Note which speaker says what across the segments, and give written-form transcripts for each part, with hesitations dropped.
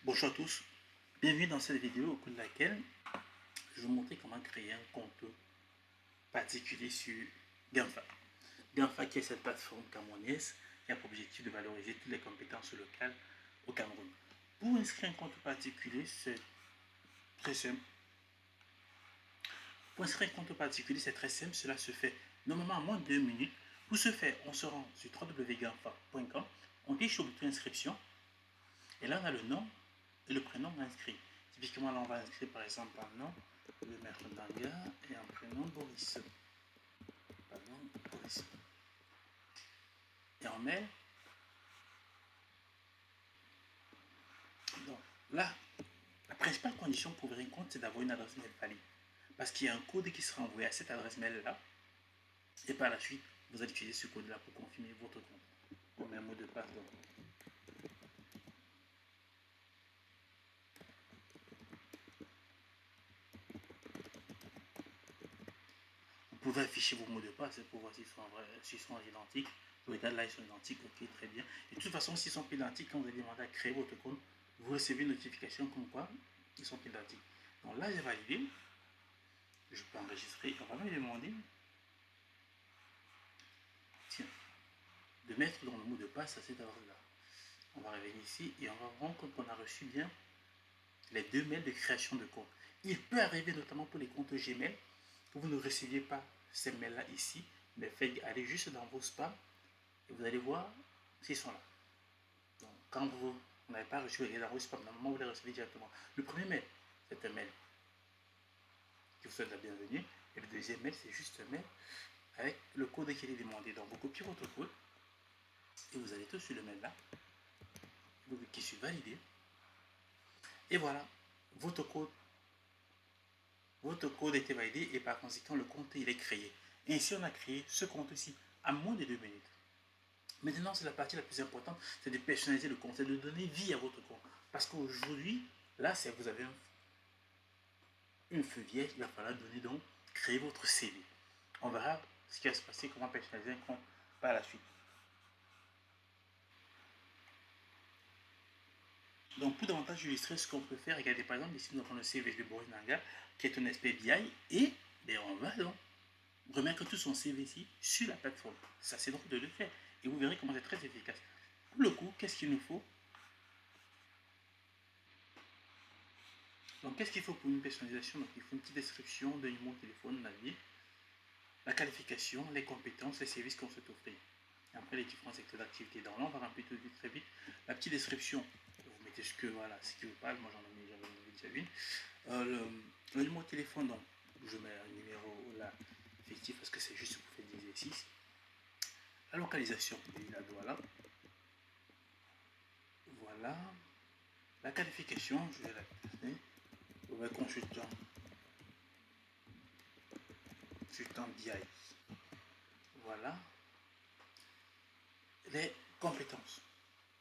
Speaker 1: Bonjour à tous, bienvenue dans cette vidéo au cours de laquelle je vais vous montrer comment créer un compte particulier sur GAMFA. GAMFA qui est cette plateforme camerounaise qui a pour objectif de valoriser toutes les compétences locales au Cameroun. Pour inscrire un compte particulier, c'est très simple. Pour inscrire un compte particulier, c'est très simple, cela se fait normalement en moins de 2 minutes. Pour ce faire, on se rend sur www.gamfa.com, on clique sur le bouton inscription et là on a le nom et le prénom inscrit. Typiquement, là, on va inscrire par exemple un nom, le maître Danga et un prénom Boris. Pardon, Boris. Et on met. Donc là, la principale condition pour ouvrir un compte, c'est d'avoir une adresse mail valide. Parce qu'il y a un code qui sera envoyé à cette adresse mail-là. Et par la suite, vous allez utiliser ce code-là pour confirmer votre compte. On met un mot de passe. Donc. Vous pouvez afficher vos mots de passe pour voir s'ils sont identiques. Vous regardez là, ils sont identiques, ok, très bien. Et de toute façon, s'ils sont identiques, quand vous allez demander à créer votre compte, vous recevez une notification comme quoi ils sont identiques. Donc là, j'ai validé. Je peux enregistrer. On va me demander tiens, de mettre dans le mot de passe à cette adresse-là. On va revenir ici et on va rendre compte qu'on a reçu bien les 2 mails de création de compte. Il peut arriver notamment pour les comptes Gmail que vous ne receviez pas ces mails-là ici, mais faites aller juste dans vos spams et vous allez voir s'ils sont là. Donc, quand vous n'avez pas reçu les dans vos spams, normalement vous les recevez directement. Le premier mail, c'est un mail qui vous souhaite la bienvenue. Et le deuxième mail, c'est juste un mail avec le code qui est demandé. Donc, vous copiez votre code et vous allez tout sur le mail là. Vous cliquez sur valider. Et voilà, votre code a été validé et par conséquent, le compte il est créé. Et ainsi, on a créé ce compte-ci à moins de 2 minutes. Maintenant, c'est la partie la plus importante, c'est de personnaliser le compte, c'est de donner vie à votre compte. Parce qu'aujourd'hui, là, c'est vous avez une feuille vierge, il va falloir donner donc, créer votre CV. On verra ce qui va se passer, comment personnaliser un compte par la suite. Donc, pour davantage illustrer ce qu'on peut faire, regardez par exemple ici, nous avons le CV de Boris Nanga, qui est un expert BI, et on va donc remettre tout son CV ici sur la plateforme. Ça, c'est donc de le faire. Et vous verrez comment c'est très efficace. Pour le coup, qu'est-ce qu'il nous faut? Donc, qu'est-ce qu'il faut pour une personnalisation? Donc, il faut une petite description de numéro de téléphone, la qualification, les compétences, les services qu'on souhaite offrir. Et après, les différents secteurs d'activité. Donc là, on va remplir tout de suite très vite. La petite description, vous mettez ce que, voilà, ce qui vous parle. Moi, j'en ai déjà une. Le numéro de téléphone, donc, je mets un numéro là, fictif, parce que c'est juste pour faire des exercices. La localisation, la voilà. Voilà. La qualification, je vais la donner. Pour un consultant BI. Voilà. Les compétences.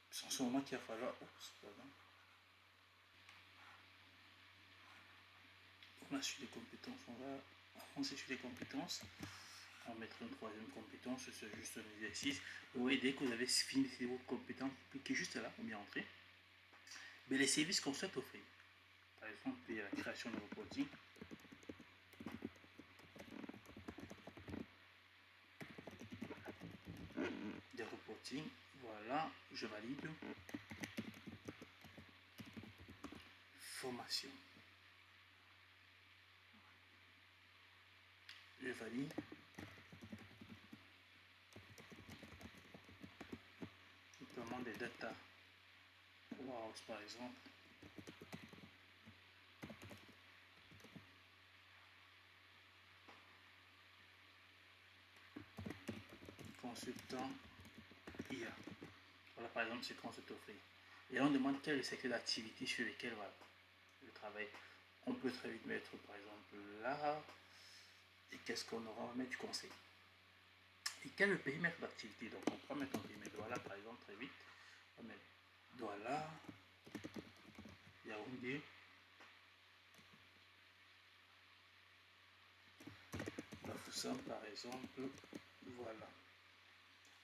Speaker 1: C'est en ce moment qu'il va falloir. Oups, pardon. On a sur les compétences. On va avancer sur les compétences. On va mettre une troisième compétence. C'est juste un exercice. Vous voyez, dès que vous avez fini vos compétences, cliquez juste là pour bien entrer. Mais les services qu'on souhaite offrir. Par exemple, il y a la création de reporting. Des reporting. Voilà, je valide. Formation. Je valide. Notamment des data warehouse par exemple. Consultant IA. Voilà par exemple ce qu'on souhaite offrir. Et là on demande quel est le secteur d'activité sur lequel voilà, je travaille. On peut très vite mettre par exemple là. Et qu'est-ce qu'on aura? On va mettre du conseil. Et quel est le périmètre d'activité? Donc on peut mettre un périmètre. Voilà par exemple très vite. On va mettre Douala, Yaoundé, Bafoussam par exemple. Voilà.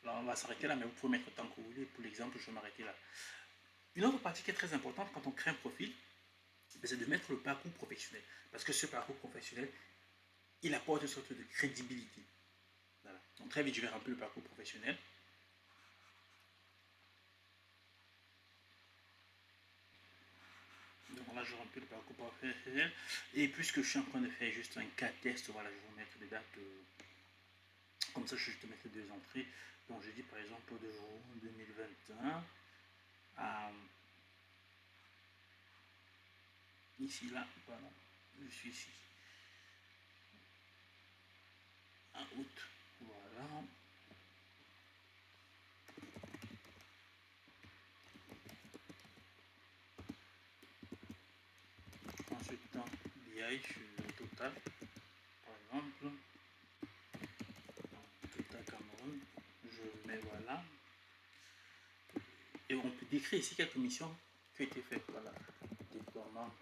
Speaker 1: Là on va s'arrêter là, mais vous pouvez mettre tant que vous voulez. Pour l'exemple, je vais m'arrêter là. Une autre partie qui est très importante quand on crée un profil, c'est de mettre le parcours professionnel. Parce que ce parcours professionnel, il apporte une sorte de crédibilité. Voilà. Donc très vite, je vais remplir le parcours professionnel. Donc là, je remplis le parcours professionnel. Et puisque je suis en train de faire juste un cas test, voilà, je vais vous mettre des dates. Comme ça, je vais te mettre deux entrées. Donc je dis par exemple de 2021 à ici, là, voilà, je suis ici. En août, voilà. Consultant BI sur le Total, par exemple. Total Cameroun, je mets voilà. Et on peut décrire ici quelques missions qui ont été faites. Voilà. Déploiement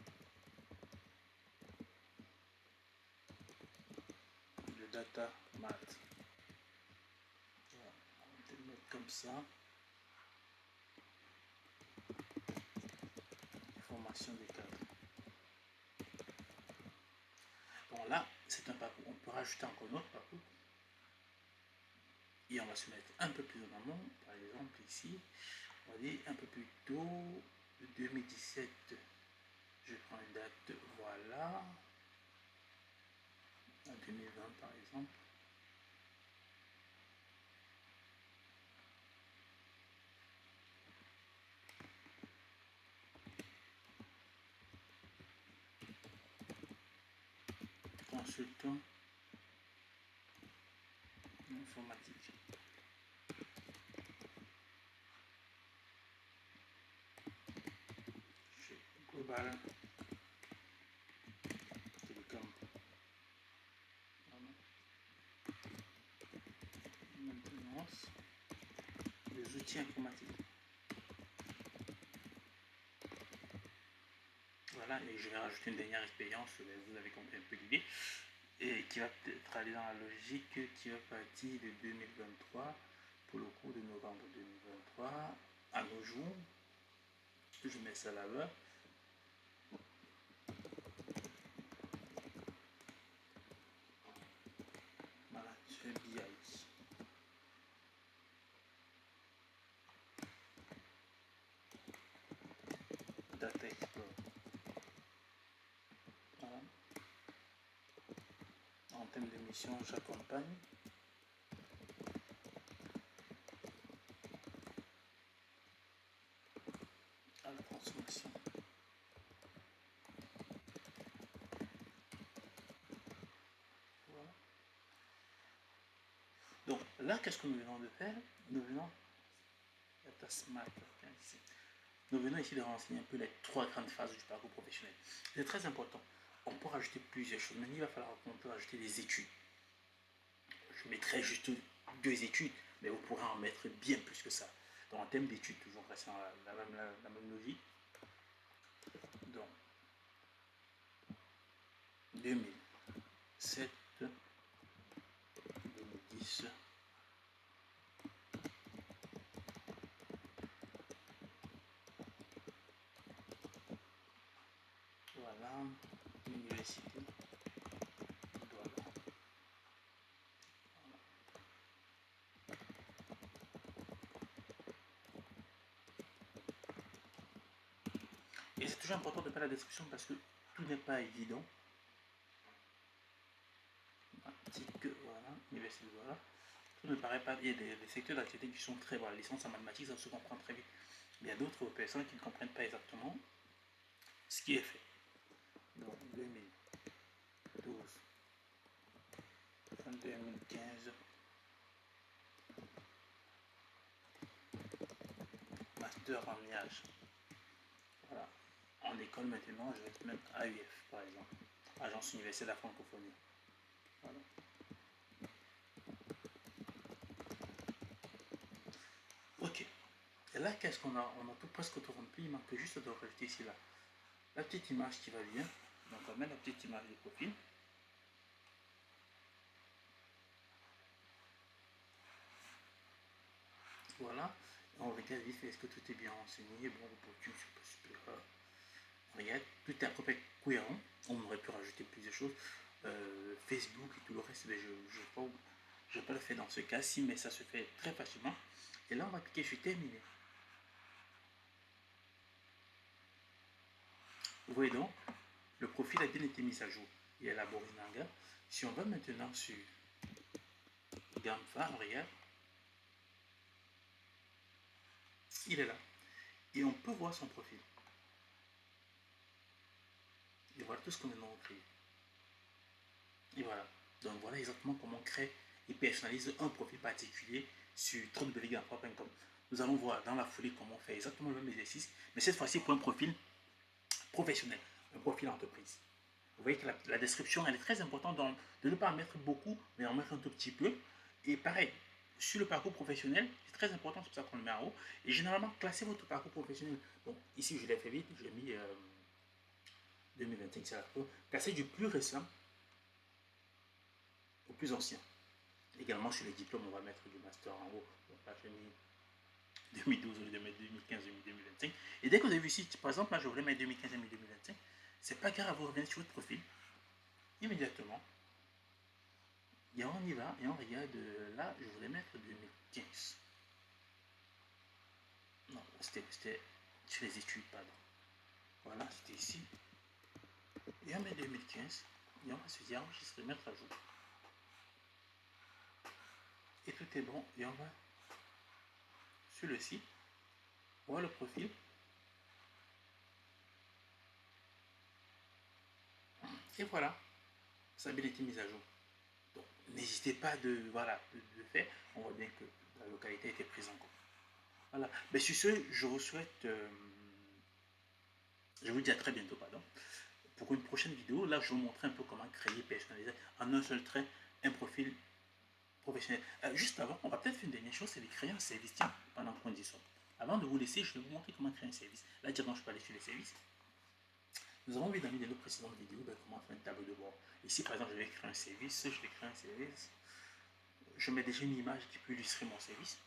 Speaker 1: de data math. Voilà. On peut le mettre comme ça. Formation des cadres. Bon là, c'est un parcours. On peut rajouter encore un autre parcours. Et on va se mettre un peu plus en amont. Par exemple ici, on va dire un peu plus tôt, 2017. Je prends une date, voilà. En 2020 par exemple. Consultant informatique. Chez Global Télécom. Maintenance des outils informatiques. Voilà, et je vais rajouter une dernière expérience, vous avez compris un peu l'idée, et qui va peut-être aller dans la logique qui va partir de 2023 pour le cours de novembre 2023 à nos jours. Je mets ça là-bas. Voilà, je fais BI. Data Explorer. Voilà. En termes de mission, j'accompagne. À la transformation. Voilà. Donc là, qu'est-ce que nous venons de faire? Nous venons Data Smart. Nous venons ici de renseigner un peu les trois grandes phases du parcours professionnel. C'est très important. On peut rajouter plusieurs choses. Maintenant, il va falloir qu'on peut rajouter des études. Je mettrai juste deux études, mais vous pourrez en mettre bien plus que ça. Donc, en termes d'études, toujours restant la même logique. Donc, 2007, 2010, voilà, l'université, voilà. Et c'est toujours important de faire la description parce que tout n'est pas évident. Voilà, université, voilà. Tout ne paraît pas. Il y a des secteurs d'activité qui sont très. Voilà, les sciences en mathématiques, ça se comprend très vite. Il y a d'autres personnes qui ne comprennent pas exactement ce qui est fait. Donc, 2012, 2015, master en IAGE. Voilà. En école maintenant, je vais mettre AUF par exemple, Agence universelle de la francophonie. Voilà. Ok. Et là, qu'est-ce qu'on a? On a tout presque tout rempli. Il manque juste de rajouter ici là la petite image qui va bien. Donc, on va mettre la petite image de profil. Voilà. On regarde vite fait, est-ce que tout est bien renseigné. Bon, opportune, super. On regarde, tout est à peu près cohérent. On aurait pu rajouter plusieurs choses. Facebook et tout le reste, mais je vais pas le faire dans ce cas-ci, mais ça se fait très facilement. Et là, on va cliquer sur terminer. Vous voyez donc, le profil a bien été mis à jour. Il y a la Borinanga. Si on va maintenant sur Gamfa, on regarde, il est là. Et on peut voir son profil. Et voilà tout ce qu'on a créé. Et voilà. Donc voilà exactement comment on crée et personnalise un profil particulier sur www.gamfa.com. Nous allons voir dans la foulée comment on fait exactement le même exercice, mais cette fois-ci pour un profil professionnel, un profil entreprise. Vous voyez que la description, elle est très importante de ne pas en mettre beaucoup, mais en mettre un tout petit peu. Et pareil, sur le parcours professionnel, c'est très important, c'est pour ça qu'on le met en haut. Et généralement, classez votre parcours professionnel. Bon, ici, je l'ai fait vite, j'ai mis 2025, c'est la fois. Classez du plus récent au plus ancien. Également, sur les diplômes, on va mettre du master en haut. Donc là, j'ai mis 2012 au lieu de mettre 2015, 2025. Et dès que vous avez vu ici, par exemple, là, je voulais mettre 2015, 2025, c'est pas grave, vous revenez sur votre profil immédiatement. Et on y va et on regarde. Là, je voulais mettre 2015. Non, c'était sur les études, pardon. Voilà, c'était ici. Et on met 2015. Et on va se dire enregistrer, mettre à jour. Et tout est bon. Et on va sur le site. On voit le profil. Et voilà, ça a bien été mis à jour. Donc, n'hésitez pas de le faire. On voit bien que la localité a été prise en compte. Voilà. Mais sur ce, je vous souhaite. Je vous dis à très bientôt, pardon. Pour une prochaine vidéo, là, je vais vous montrer un peu comment créer et personnaliser en un seul trait un profil professionnel. Juste avant, on va peut-être faire une dernière chose, c'est de créer un service. Tiens, pendant qu'on dit ça. Avant de vous laisser, je vais vous montrer comment créer un service. Là, directement, je peux aller sur les services. Nous avons vu dans nos précédentes vidéos comment faire un tableau de bord. Ici, par exemple, je vais créer un service. Je vais créer un service. Je mets déjà une image qui peut illustrer mon service.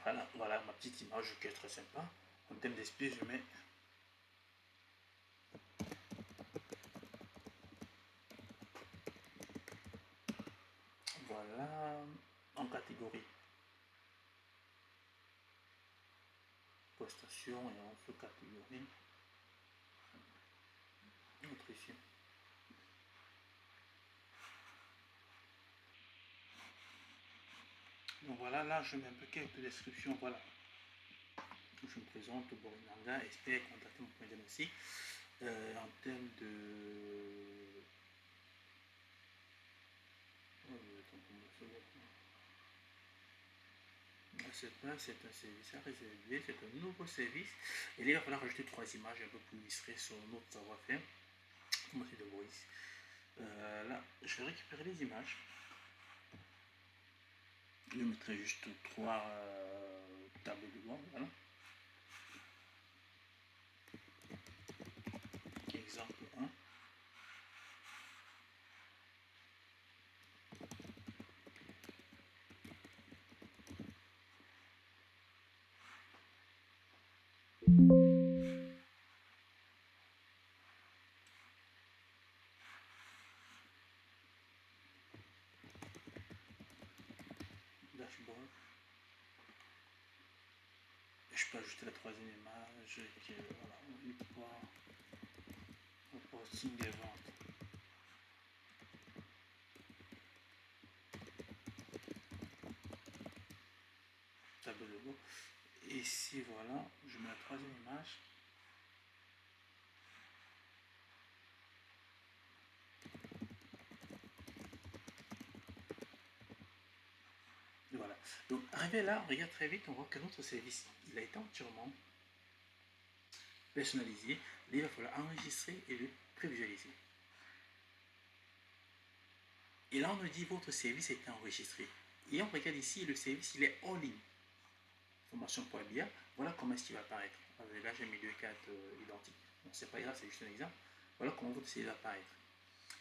Speaker 1: Voilà ma petite image qui est très sympa. En termes d'esprit, je mets voilà en catégorie prestation et en sous-catégorie nutrition. Donc voilà, là je mets un peu quelques descriptions. Voilà, je me présente Borinanga, expert, contactez mon point aussi. En termes de c'est un service à réserver, c'est un nouveau service. Et là, il va falloir rajouter 3 images un peu plus illustrées sur notre savoir-faire. Moi, c'est de Maurice. Là, je vais récupérer les images. Je mettrai juste 3 tableaux de bord. Voilà. Exemple 1. Dashboard. Je peux ajouter la troisième image qui est voilà, on va voir le posting des ventes. Tableau de bord. Et ici, voilà, je mets la troisième image. Et voilà. Donc, arrivé là, on regarde très vite, on voit que notre service, il a été entièrement personnalisé. Là, il va falloir enregistrer et le prévisualiser. Et là, on nous dit votre service a été enregistré. Et on regarde ici, le service, il est en ligne. Formation.bia, voilà comment est-ce qu'il va apparaître. Là, j'ai mis deux cartes identiques. Bon, c'est pas grave, c'est juste un exemple. Voilà comment votre service va apparaître.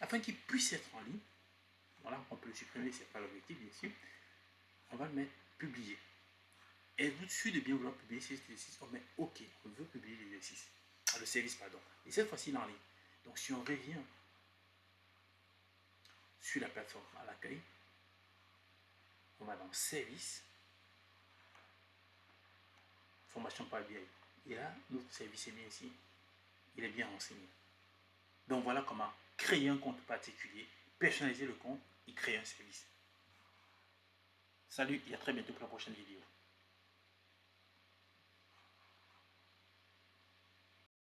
Speaker 1: Afin qu'il puisse être en ligne, Bon là, on peut le supprimer, c'est pas l'objectif, bien sûr. On va le mettre publier. Êtes-vous sûr de bien vouloir publier cet exercice? On met OK, on veut publier l'exercice. Ah, le service, pardon. Et cette fois-ci, il est en ligne. Donc, si on revient sur la plateforme à l'accueil, on va dans service, formation par BI. Et là, notre service est bien ici. Il est bien renseigné. Donc, voilà comment créer un compte particulier, personnaliser le compte et créer un service. Salut et à très bientôt pour la prochaine vidéo.